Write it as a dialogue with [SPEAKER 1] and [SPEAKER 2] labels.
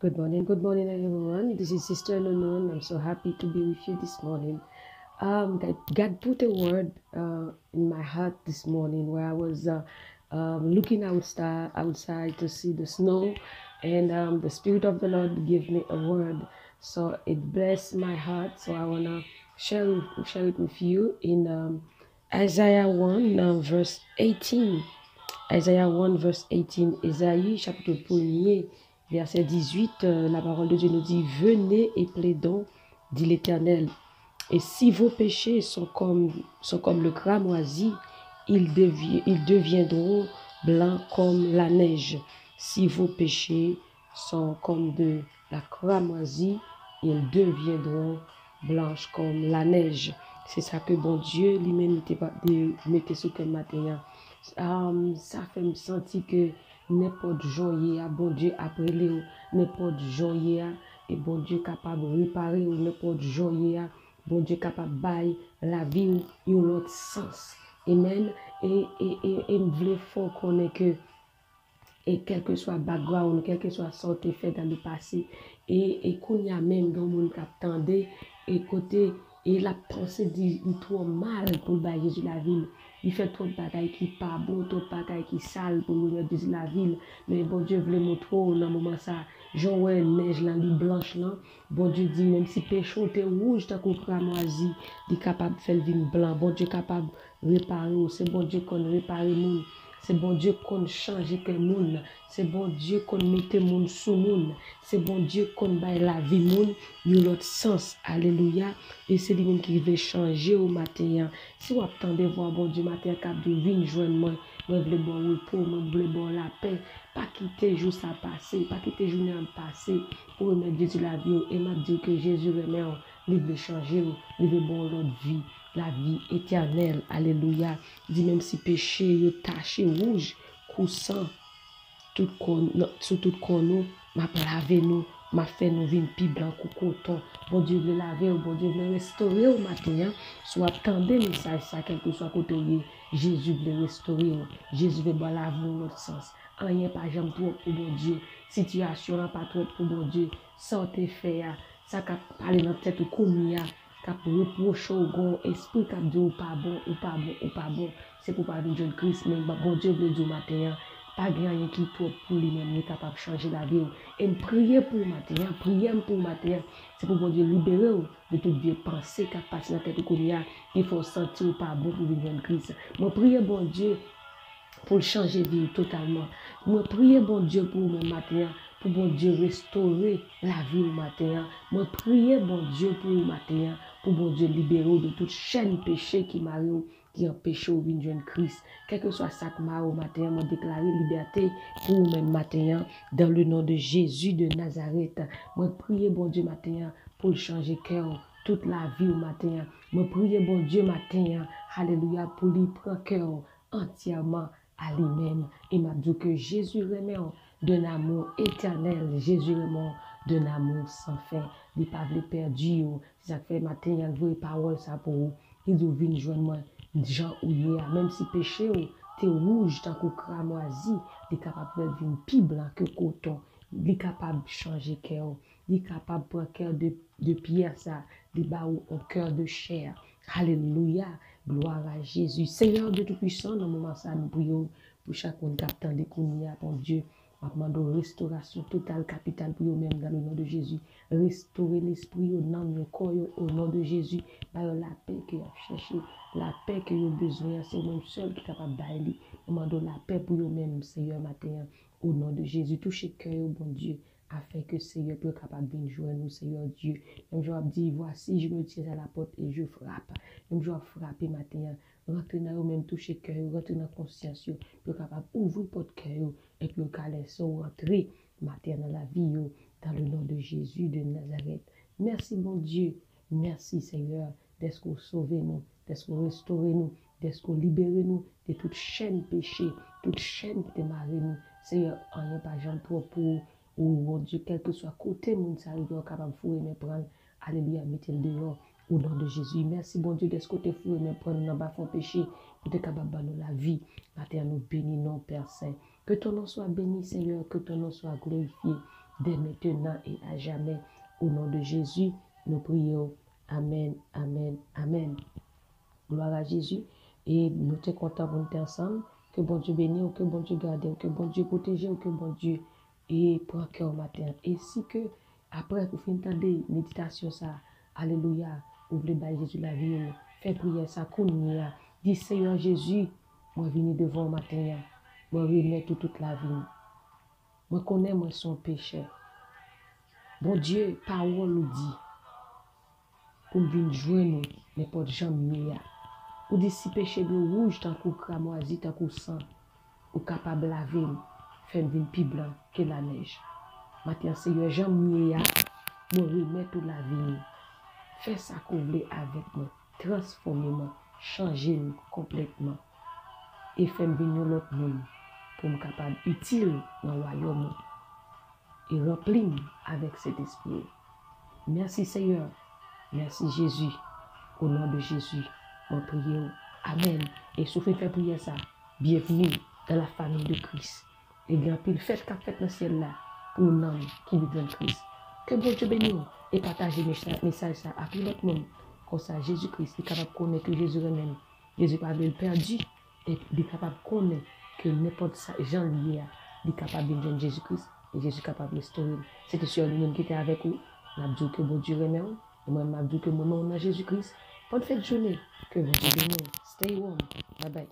[SPEAKER 1] Good morning, everyone. This is Sister Nonon. I'm so happy to be with you this morning. God put a word in my heart this morning where I was looking outside to see the snow, and the Spirit of the Lord gave me a word. So it blessed my heart. So I wanna share it with you in Isaiah 1, verse 18. Isaiah 1, verse 18. Isaïe, chapitre 1er, verset 18. La parole de Dieu nous dit: Venez et plaidons, dit l'Éternel. Et si vos péchés sont comme le cramoisi, ils deviendront blancs comme la neige. Si vos péchés sont comme de la cramoisie, ils deviendront blanches comme la neige. C'est ça que bon Dieu lui-même mettait sur le matin. Ça fait me sentir que n'importe joyeux, bon Dieu après les n'importe joyeux, et bon Dieu capable de réparer, ou n'importe joyeux, bon Dieu capable de bailler la vie ou l'autre sens. Amen. Et me voulais fort connaître que, et quel que soit le background, quel que soit ce que fait dans le passé, et qu'on y a même dans le monde qui attendait, et côté, et la pensée dit trop mal pour le bailler Jésus la ville. Il fait trop de bagailles qui pas bon, trop de bagailles qui sale pour le Jésus la ville. Mais bon Dieu voulait montrer dans le moment ça, j'en ouais neige là, li blanche là. Bon Dieu dit, même si péché était rouge, t'as compris à moisi, il est capable de faire le vin blanc. Bon Dieu capable de réparer, c'est bon Dieu qu'on répare nous. C'est bon Dieu qu'on change que moun. C'est bon Dieu qu'on mette moun sous moun. C'est bon Dieu qu'on baille la vie moun. Yon l'autre sens. Alléluia. Et c'est lui-même qui veut changer au matin. Si vous attendez voir bon Dieu matin, cap de vin joindre moi. Moi voulais bon repos, moi voulais bon la paix. Pas quitter jour ça passer, pas quitter journée en passer pour remettre Jésus la vie. Et m'a dit que Jésus remet, il veut changer, il veut bon l'autre vie. La vie éternelle, alléluia. Dit même si péché yo taché rouge, coussant tout sur tout nous, m'a lavé nous, m'a fait nous vin pi blanc ou coton. Bon Dieu veut laver, bon Dieu veut restaurer au matin. Soit attendez message ça quel que soit côté Jésus veut restaurer, Jésus veut bon laver dans l'autre sens. Rien pas jamais trop pour bon Dieu. Situation pas trop pour bon Dieu. Sortez faire ça qu'a parler dans tête ou comme cap reproche au gon esprit cap dit ou pas bon ou pas bon ou pas bon, c'est pour pas de Christ mais bon Dieu veut dire matin pas rien qui trop pour lui même est capable de changer la vie et prier pour matin, c'est pour bon Dieu libérer de toute vieille pensée qui passe dans la tête de il faut sentir pas bon pour vivre Christ. Moi prier bon Dieu pour changer vie totalement. Moi prier bon Dieu pour mon matin, pour bon Dieu restaurer la vie au matin. Moi prier bon Dieu pour le matin, pour bon Dieu libérer de toute chaîne péché qui m'arrive, qui empêche au venir de Christ. Quel que soit ça que m'a au matin, moi déclarer liberté pour mon matin dans le nom de Jésus de Nazareth. Moi prier bon Dieu matin pour changer cœur toute la vie au matin. Moi prier bon Dieu matin, alléluia, pour lui prendre cœur entièrement à lui-même. Et m'a dit que Jésus remet d'un amour éternel, Jésus remet d'un amour sans fin. Il pas veut perdu. Ça fait matin, il voit parole ça pour vous. Il dit vinn joindre moi, Jean ou même si péché t'es rouge tant que cramoisi, il est capable de venir plus blanc que coton. Il est capable de changer cœur. Il est capable de prendre cœur de pierre ça, de baou un cœur de chair. Alléluia. Gloire à Jésus. Seigneur Dieu Tout-Puissant, dans le moment ça, nous prions pour chacun qui attend des coups, bon Dieu. Nous demandons restauration totale, capitale pour eux-mêmes dans le nom de Jésus. Restaurer l'esprit au nom de corps, au nom de Jésus. Par la paix que vous cherché, la paix que vous avez besoin, c'est vous-même seul qui est capable d'aller. Nous demandons la paix pour eux-mêmes, Seigneur, matin, au nom de Jésus. Touchez cœur, bon Dieu, afin que Seigneur soit capable de venir joindre nous, Seigneur Dieu. Même je dis, voici, je me tiens à la porte et je frappe. Même je vais frapper matin, rentrer dans vous-même, toucher cœur, rentrer dans la conscience, pour capable d'ouvrir votre cœur et puis laisser rentrer matin dans la vie, dans le nom de Jésus de Nazareth. Merci, bon Dieu. Merci, Seigneur, d'être sauvé nous, d'être restauré nous, d'être libéré nous de toute chaîne péché, toute chaîne qui démarre nous. Seigneur, en n'y a pas jamais trop pour mon Dieu, quel que soit côté, mon salut, capable de fouiller, mais prendre, alléluia, mettez-le dehors. Au nom de Jésus, merci bon Dieu de ce côté fou et prendre dans bas fond péché pour être capable de la vie. Matin nous bénissons Père Saint. Que ton nom soit béni Seigneur, que ton nom soit glorifié dès maintenant et à jamais. Au nom de Jésus, nous prions. Amen, amen, amen. Gloire à Jésus. Et nous sommes contents pour nous être ensemble. Que bon Dieu bénisse, que bon Dieu garde, que bon Dieu protège, que bon Dieu et prend cœur matin. Et si que après vous finissez de méditation ça, alléluia, vous voulez bailler Jésus la vie, faites prière ça, kounia, dis Seigneur Jésus, moi venir devant matin, moi remettre toute la vie. Moi connais moi son péché. Bon Dieu, parole nous dit, pour venir joindre n'importe jamais. Ou dit si péché de rouge, tant qu'on cramoisi, tant qu'on sang, ou capable de laver, faire venir plus blanc que la neige. Maintenant, Seigneur, jamais, moi remettre toute la vie. Fais ça qu'on voulait avec moi. Transformez-moi, changez-moi complètement. Et faites venir l'autre monde pour me capable utile dans le royaume. Et remplir avec cet esprit. Merci Seigneur. Merci Jésus. Au nom de Jésus, nous prions. Amen. Et si vous faites prier ça, bienvenue dans la famille de Christ. Et bien, puis faites qu'a fait dans le ciel là pour un homme qui vit dans Christ. Que bon Dieu bénisse et partagez le message ça à tout l'autre monde. Comme ça, Jésus-Christ est capable de connaître que Jésus même. Jésus pas le perdu et il est capable de connaître que n'importe quel gens lié est capable de joindre Jésus-Christ et Jésus est capable de restaurer. C'était sur lui-même qui était avec vous. Je dis que bon Dieu remet. Et moi, je dis que mon nom est Jésus-Christ. Bonne fête de journée. Que bon Dieu bénisse. Stay warm. Bye bye.